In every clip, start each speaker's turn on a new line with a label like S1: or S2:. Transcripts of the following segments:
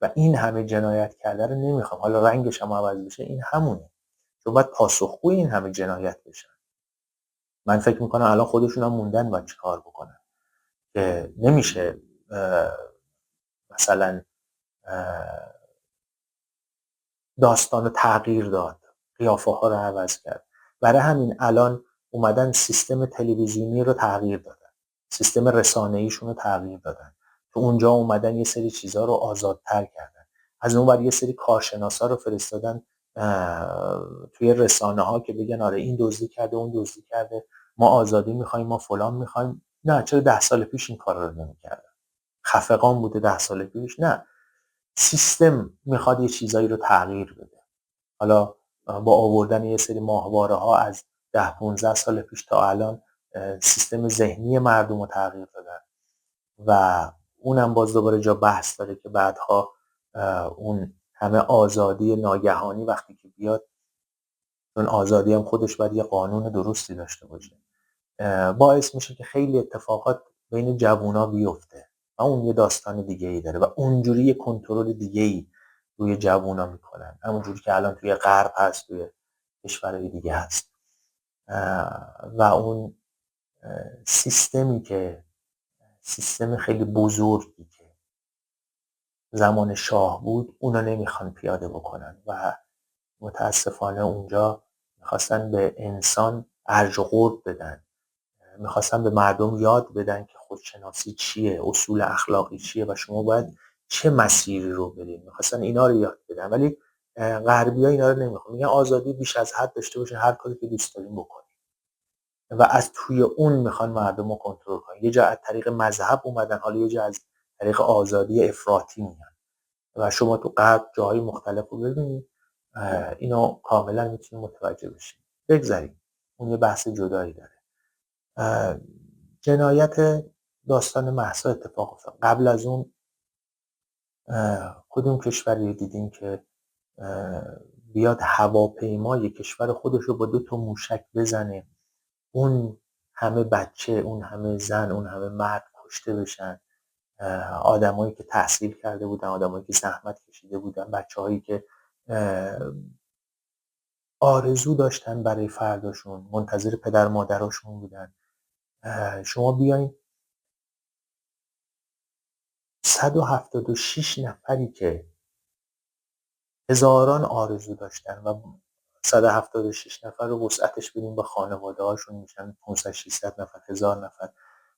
S1: و این همه جنایت کرده رو نمیخوام، حالا رنگش هم عوض بشه، این همونه، چون باید پاسخگوی این همه جنایت بشن. من فکر میکنم الان خودشون هم موندن باید چیکار بکنن، که نمیشه مثلا داستان رو تغییر داد، قیافه ها رو عوض کرد. برای همین الان اومدن سیستم تلویزیونی رو تغییر دادن، سیستم رسانه‌ایشون رو تغییر دادن، تو اونجا اومدن یه سری چیزا رو آزادتر کردن. از اون ور یه سری کارشناسا رو فرستادن توی رسانه ها که بگن آره این دزدی کرده، اون دزدی کرده، ما آزادی میخوایم، ما فلان میخوایم. نه، چرا 10 سال پیش این کارا رو نمی‌کردن؟ خفقان بوده 10 سال پیش؟ نه، سیستم میخواد یه چیزایی رو تغییر بده. حالا با آوردن یه سری ماهواره ها از 10-15 سال پیش تا الان سیستم ذهنی مردم رو تغییر دادن و اونم باز دوباره جا بحث داره که بعدها اون همه آزادی ناگهانی وقتی که بیاد، چون آزادی هم خودش باید یه قانون درستی داشته باشه، باعث میشه که خیلی اتفاقات بین جوونا بیفته و اون یه داستان دیگه ای داره و اونجوری یه کنترل دیگه ای روی جوونا میکنن، همونجوری که الان توی غرب هست، توی کشورهای دیگه هست. و اون سیستمی که سیستم خیلی بزرگی که زمان شاه بود، اونو نمیخوان پیاده بکنن و متاسفانه اونجا میخواستن به انسان ارج و قرب بدن، میخواستن به مردم یاد بدن که خودشناسی چیه، اصول اخلاقی چیه و شما باید چه مسیری رو برید. میخواستن اینا رو یاد بدن، ولی غربی‌ها اینا رو نمیخوان، میگن آزادی بیش از حد داشته باشین، هر کاری که دوست دارین بکنین و از توی اون میخوان مردم رو کنترل کنن. یه جا از طریق مذهب اومدن، حالا یه جا از طریق آزادی افراطی میان و شما تو غرب جاهای مختلف رو ببینید، اینو کاملا میتونید متوجه بشین. بگذاریم، اون یه بحث جدایی داره. جنایت داستان مهسا اتفاق افتاد. قبل از اون کدوم کشوری دیدیم که بیاد هواپیمای کشور خودش رو با 2 تا موشک بزنه، اون همه بچه، اون همه زن، اون همه مرد کشته بشن، آدمایی که تحصیل کرده بودن، آدمایی که زحمت کشیده بودن، بچه‌هایی که آرزو داشتن برای فرداشون، منتظر پدر مادراشون بودن. شما بیاین 176 نفری که هزاران آرزو داشتن و 176 نفر رو وسعتش بدیم به خانواده هاشون، میشن 500 600 نفر، 1000 نفر.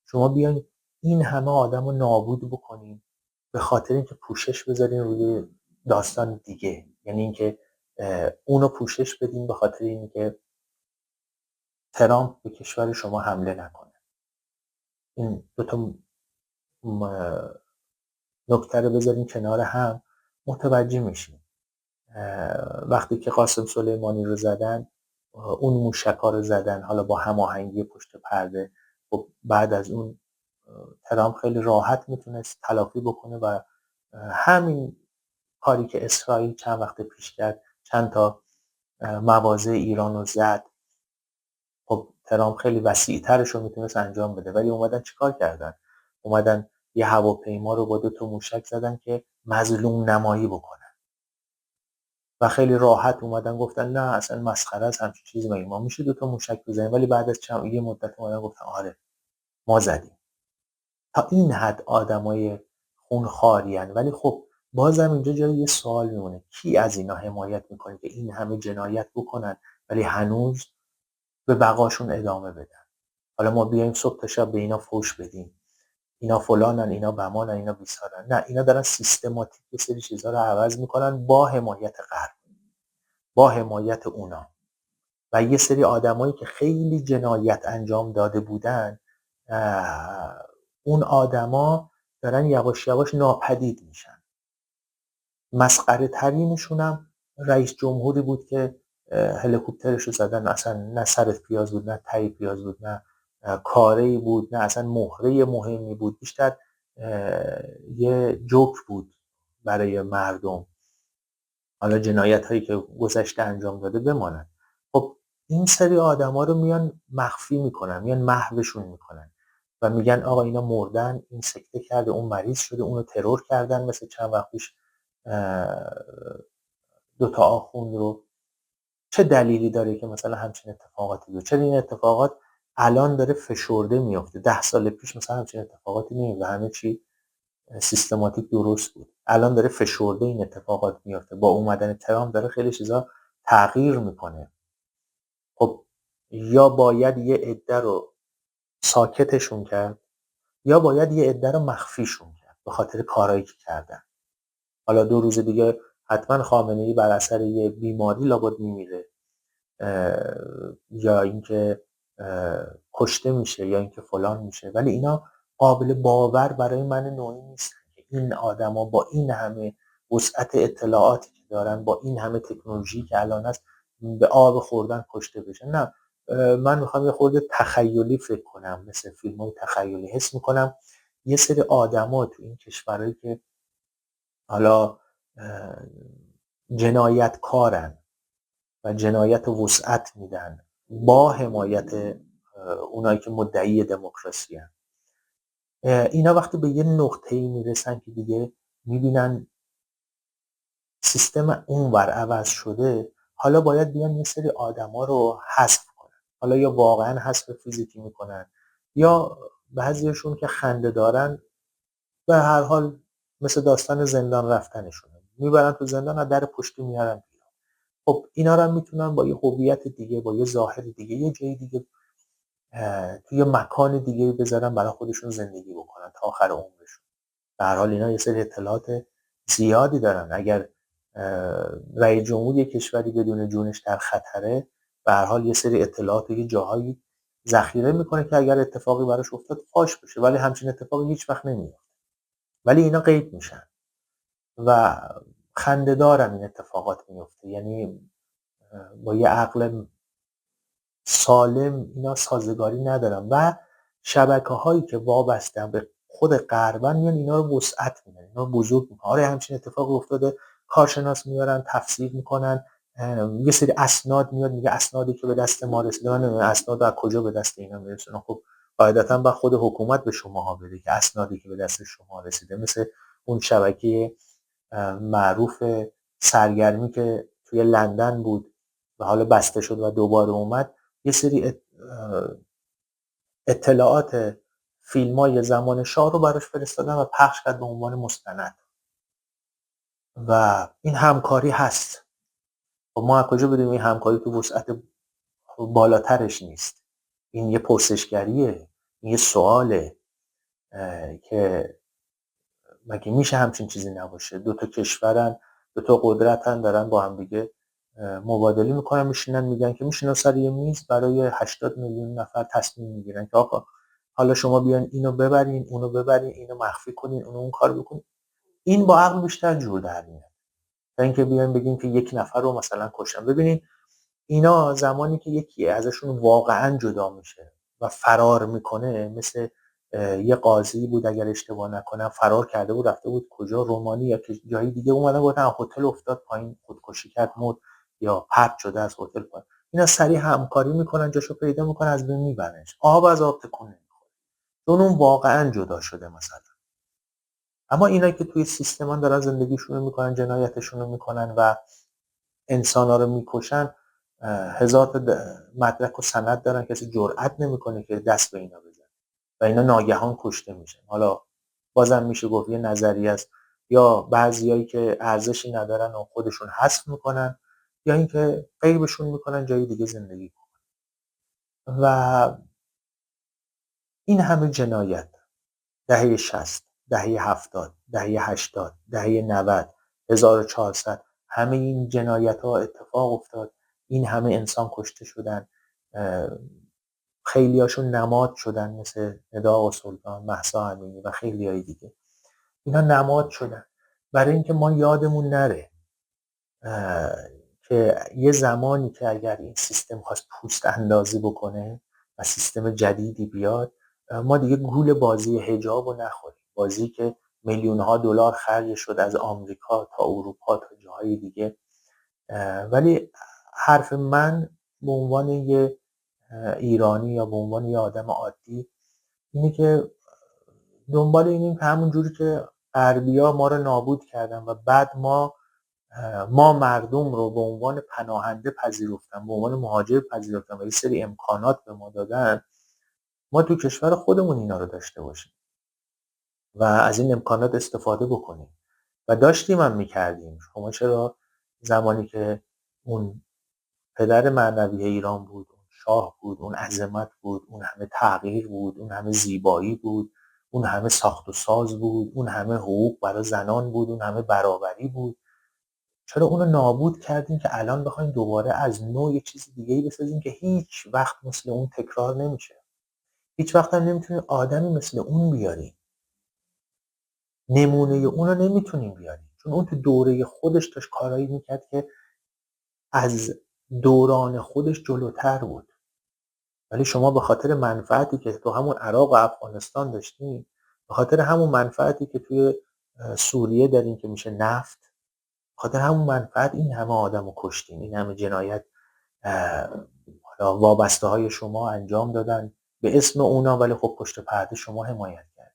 S1: شما بیاین این همه آدم رو نابود بکنین به خاطر اینکه پوشش بذارین روی داستان دیگه، یعنی اینکه اونو پوشش بدین به خاطر اینکه ترامپ به کشور شما حمله نکنه. این دو تا نکته رو بذارین کنار هم، متوجه میشین. وقتی که قاسم سلیمانی رو زدن، اون موشک‌ها رو زدن، حالا با هماهنگی پشت پرده، خب بعد از اون ترامپ خیلی راحت میتونست تلافی بکنه و همین کاری که اسرائیل چند وقت پیش کرد، چند تا مواضع ایران رو زد، خب ترامپ خیلی وسیع‌ترش رو میتونست انجام بده، ولی اومدن چیکار کردن؟ اومدن یه هواپیما رو با 2 تا موشک زدن که مظلوم نمایی بکنن و خیلی راحت اومدن گفتن نه اصلا مسخره است همچین چیزی، مگه ما میشه 2 تا موشک بزنیم؟ ولی بعد از یه مدت اومدن گفتن آره ما زدیم. تا این حد آدمای خونخوارین. ولی خب بازم اینجا جای یه سوال میمونه، کی از اینا حمایت میکنه که این همه جنایت بکنن ولی هنوز به بقاشون ادامه بدن؟ حالا ما بیایم صبح تا شب به اینا فوش بدیم، اینا فلانن، اینا بمانن، اینا بیسارن؟ نه، اینا دارن سیستماتیک یه سری چیزا رو عوض میکنن با حمایت غرب، با حمایت اونا و یه سری آدمایی که خیلی جنایت انجام داده بودن، اون آدما دارن یواش یواش ناپدید میشن. مسخره ترینشون هم رئیس جمهوری بود که هلیکوپترش رو زدن، اصلا نه سرت پیاز بود، نه ته پیاز بود، نه کاری بود، نه اصلا مهره مهمی بود، بیشتر یه جوک بود برای مردم. حالا جنایت هایی که گذشته انجام داده بمانن. خب این سری آدما رو میان مخفی میکنن، میان محوشون میکنن و میگن آقا اینا مردن، این سکته کرده، اون مریض شده، اونو ترور کردن، مثل چند وقت پیش دو تا آخوند رو، چه دلیلی داره که مثلا همچین اتفاقاتی بیفته؟ چرا این اتفاقات الان داره فشرده میفته؟ 10 سال پیش مثلا همچین اتفاقاتی نمیفته، همه چی سیستماتیک درست بود. الان داره فشرده این اتفاقات میفته. با اومدن ترامپ داره خیلی چیزا تغییر میکنه. خب یا باید یه عده رو ساکتشون کرد، یا باید یه عده رو مخفیشون کرد به خاطر کارایی که کردن. حالا 2 روز دیگه حتما خامنه‌ای بر اثر یه بیماری لابد میمیره، یا اینکه کشته میشه، یا اینکه فلان میشه، ولی اینا قابل باور برای من نوعی نیست که این آدما با این همه وسعت اطلاعاتی که دارن، با این همه تکنولوژی که الان هست، به آب خوردن کشته بشن. نه، من میخوام یه خورده تخیلی فکر کنم، مثل فیلم‌های تخیلی. حس میکنم یه سری آدما تو این کشورهایی که حالا جنایتکارن و جنایت وسعت میدن با حمایت اونایی که مدعی دموکراسی هستن، اینا وقتی به یه نقطه‌ای میرسن که دیگه میبینن سیستم اونور عوض شده، حالا باید بیان یه سری آدما رو حذف کنن. حالا یا واقعا حذف فیزیکی میکنن، یا بعضیشون که خنده دارن به هر حال مثل داستان زندان رفتنشونه، میبرن تو زندان و در پشتی میارن. خب اینا رو هم میتونن با یه هویت دیگه، با یه ظاهر دیگه، یه جای دیگه، توی یه مکان دیگه بذارن برای خودشون زندگی بکنن تا آخر عمرشون. به هر حال اینا یه سری اطلاعات زیادی دارن. اگر رئیس جمهور یه کشوری بدون جونش در خطره، به هر حال یه سری اطلاعات یه جاهایی ذخیره میکنه که اگر اتفاقی براش افتاد فاش بشه، ولی همچین اتفاقی هیچ وقت نمیاد. ولی اینا غیب میشن و خنده‌دارم این اتفاقات میفته. یعنی با یه عقل سالم اینا سازگاری ندارن و شبکه‌هایی که وابسته‌ان به خود غربن میان اینا رو وسعت میدن، اینا رو بزرگ میکنن. آره همچین اتفاقی افتاده، کارشناس میارن تفسیر میکنن، یه سری اسناد میاد میگه اسنادی که به دست ما رسیده، من نمیدونم اسناد از کجا به دست اینا میرسونه. خب قاعدتا با خود حکومت به شماها بده که اسنادی که به دست شما رسیده، مثل اون شبکه معروف سرگرمی که توی لندن بود و حالا بسته شد و دوباره اومد، یه سری اطلاعات فیلمای زمان شاه رو براش فرستادن و پخش کرد به عنوان مستند و این همکاری هست. خب ما از کجا بدونیم این همکاری تو وسعت بالاترش نیست؟ این یه پرسشگریه، این یه سواله که مگه میشه همچین چیزی نباشه؟ 2 تا کشورن، 2 تا قدرتن، دارن با هم دیگه مبادله میکنن، میشینن میگن که میشینن سر یه میز برای 80 میلیون نفر تصمیم میگیرن که آقا حالا شما بیان اینو ببرین، اونو ببرین، اینو مخفی کنین، اونو اون کار بکنین. این با عقل بیشتر جور در میاد تا اینکه بیان بگین که یک نفر رو مثلا کشتن. ببینین اینا زمانی که یکی ازشون واقعا جدا میشه و فرار میکنه، مثل یه قاضی بود اگر اشتباه نکنم، فرار کرده بود رفته بود کجا، رومانی یا جایی دیگه، اومدن گفتن هتل افتاد پایین خودکشی کرد مرد، یا پرت شده از هتل پایین. اینا سریع همکاری میکنن، جاشو پیدا میکنن، از بین میبرنش. آب از آب تکون نمیخوره چون اون واقعا جدا شده مثلا. اما اینا که توی سیستمان دارن زندگیشونو میکنن، جنایتشونو میکنن و انسانا رو میکشن، هزار تا مدرک و سند دارن، کسی جرئت نمیکنه که دست به اینا بزنه و اینا ناگهان کشته میشن. حالا بازم میشه گفت یه نظریه است، یا بعضیایی که ارزشی ندارن و خودشون حذف میکنن، یا اینکه غیبشون میکنن جای دیگه زندگی کنن. و این همه جنایت دهه 60، دهه 70، دهه 80، دهه 90، 1400، همه این جنایت ها اتفاق افتاد. این همه انسان کشته شدن، خیلی هاشون نماد شدن مثل ندا و سلطان، مهسا امینی و خیلی های دیگه. اینا نماد شدن برای اینکه ما یادمون نره که یه زمانی که اگر این سیستم خواست پوست اندازی بکنه و سیستم جدیدی بیاد، ما دیگه گول بازی حجاب رو نخوریم، بازی که میلیون ها دلار خرج شد از آمریکا تا اروپا تا جاهای دیگه. ولی حرف من به عنوان یه ایرانی یا به عنوان یه آدم عادی اینه که دنبال اینیم که همون جوری که غربی‌ها ما رو نابود کردن و بعد ما مردم رو به عنوان پناهنده پذیرفتن، به عنوان مهاجر پذیرفتن و یه سری امکانات به ما دادن، ما تو کشور خودمون اینا رو داشته باشیم و از این امکانات استفاده بکنیم و داشتیم هم می‌کردیم. شما چرا زمانی که اون پدر معنوی ایران بود، اون شاه بود، اون عظمت بود، اون همه تغییر بود، اون همه زیبایی بود، اون همه ساخت و ساز بود، اون همه حقوق برای زنان بود، اون همه برابری بود، چرا اونو نابود کردیم که الان بخوایم دوباره از نو یه چیز دیگه‌ای بسازیم که هیچ وقت مثل اون تکرار نمیشه. هیچ وقت هم نمیتونیم آدمی مثل اون بیاریم. نمونه اونو نمیتونیم بیاریم. چون اون تو دوره خودش داشت کارایی میکرد که از دوران خودش جلوتر بود. ولی شما به خاطر منفعتی که تو همون عراق و افغانستان داشتین، به خاطر همون منفعتی که توی سوریه دارین که میشه نفت، به خاطر همون منفعت این همه آدمو کشتین، این همه جنایت حالا وابسته‌های شما انجام دادن به اسم اونا، ولی خب پشت پرده شما حمایت کردین.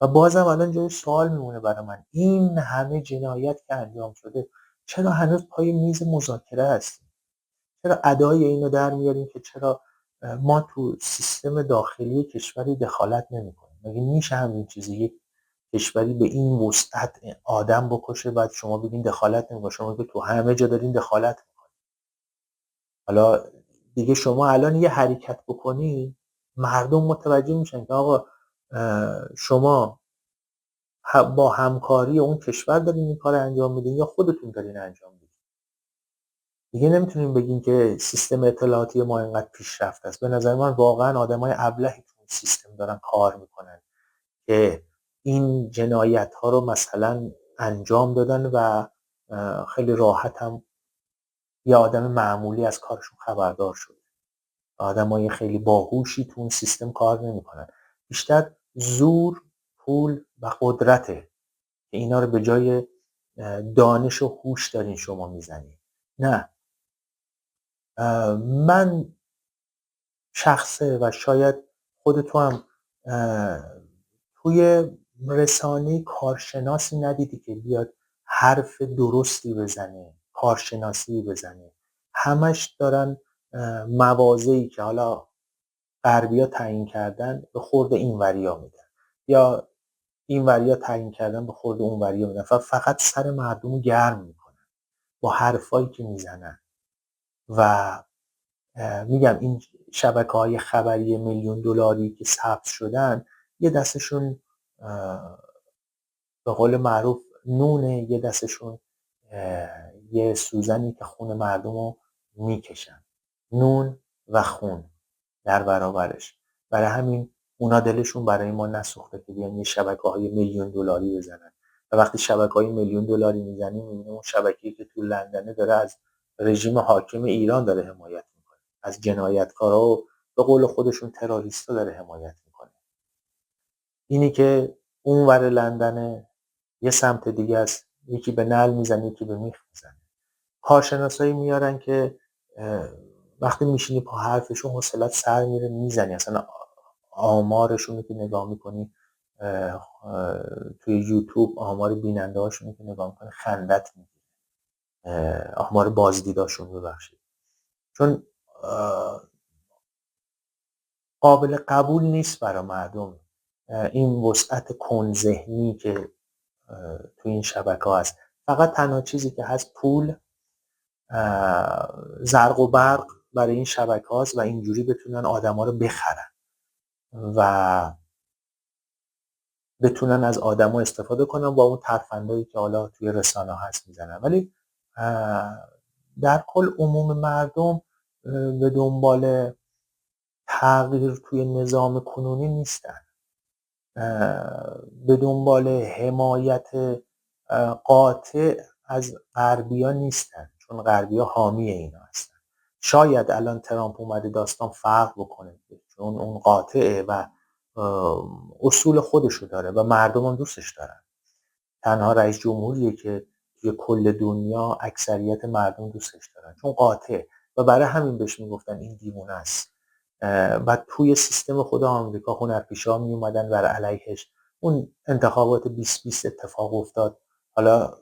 S1: و بازم الان جای سوال میمونه برای من، این همه جنایت که انجام شده چرا هنوز پای میز مذاکره هستیم؟ چرا ادای اینو در میاریم که چرا ما تو سیستم داخلی کشوری دخالت نمی‌کنیم؟ مگه میشه همین چیزی یک کشوری به این وسعت آدم بکشه بعد شما بگین دخالت نمی‌کنید؟ شما که تو همه جا دارین دخالت می‌کنید. حالا دیگه شما الان یه حرکت بکنی مردم متوجه میشن که آقا شما با همکاری اون کشور دارین این کار انجام میدین یا خودتون دارین انجام میدین. دیگه نمیتونیم بگیم که سیستم اطلاعاتی ما اینقدر پیشرفته است. به نظر من واقعا آدمای ابلهی تو این سیستم دارن کار میکنن که این جنایت ها رو مثلا انجام دادن و خیلی راحت هم یه آدم معمولی از کارشون خبردار شد. آدمای خیلی باهوشی تو اون سیستم کار نمیکنن. بیشتر زور، پول و قدرته که اینا رو به جای دانش و هوش دارین شما میزنین. نه، من شخصه و شاید خود تو هم توی رسانه کارشناسی ندیدی که بیاد حرف درستی بزنه، کارشناسی بزنه. همش دارن مواضعی که حالا غربی‌ها تعیین کردن به خورد اینوریا میدن یا اینوریا تعیین کردن به خورد اونوریا میدن و فقط سر مردم رو گرم میکنن با حرفایی که میزنن. و میگم این شبکه‌های خبری میلیون دلاری که ثبت شدن، یه دستشون به قول معروف نونه، یه دستشون یه سوزنی که خون مردم رو میکشن، نون و خون در برابرش. برای همین اونا دلشون برای ما نسوخته که بیان یه شبکه‌های میلیون دلاری بزنن و وقتی شبکه‌های میلیون دلاری میزنیم میبینیم اون شبکه‌ای که تو لندنه داره از رژیم حاکم ایران داره حمایت میکنه، از جنایتکارا و به قول خودشون تروریستا داره حمایت میکنه. اینی که اون ور لندنه یه سمت دیگه است، یکی به نعل میزنه یکی به میخ میزنه. کارشناسایی میارن که وقتی میشینی پا حرفشون حوصلت سر میره میزنی، اصلا آمارشون رو که نگاه میکنی توی یوتیوب، آمار بیننده هاشون رو که نگاه میکنی خندت میگیره، آمار بازدیداشون ببخشید. چون قابل قبول نیست برای مردم این وسعت کنذهنی که توی این شبکه ها هست. فقط تنها چیزی که هست پول، زرق و برق برای این شبکه هاست و اینجوری بتونن آدم ها رو بخرن و بتونن از آدما استفاده کنن با اون ترفندایی که حالا توی رسانه هست میزنن. ولی در کل عموم مردم به دنبال تغییر توی نظام کنونی نیستن، به دنبال حمایت قاطع از غربیا نیستن، چون غربیا حامی اینا هستن. شاید الان ترامپ اومده داستان فرق بکنه چون اون قاطعه و اصول خودشو داره و مردم هم دوستش دارن. تنها رئیس جمهوریه که توی کل دنیا اکثریت مردم دوستش دارن چون قاطع و برای همین بهش میگفتن این دیوونه است. و توی سیستم خود آمریکا هنرپیشه‌ها می اومدن بر علیهش اون انتخابات 2020 اتفاق افتاد. حالا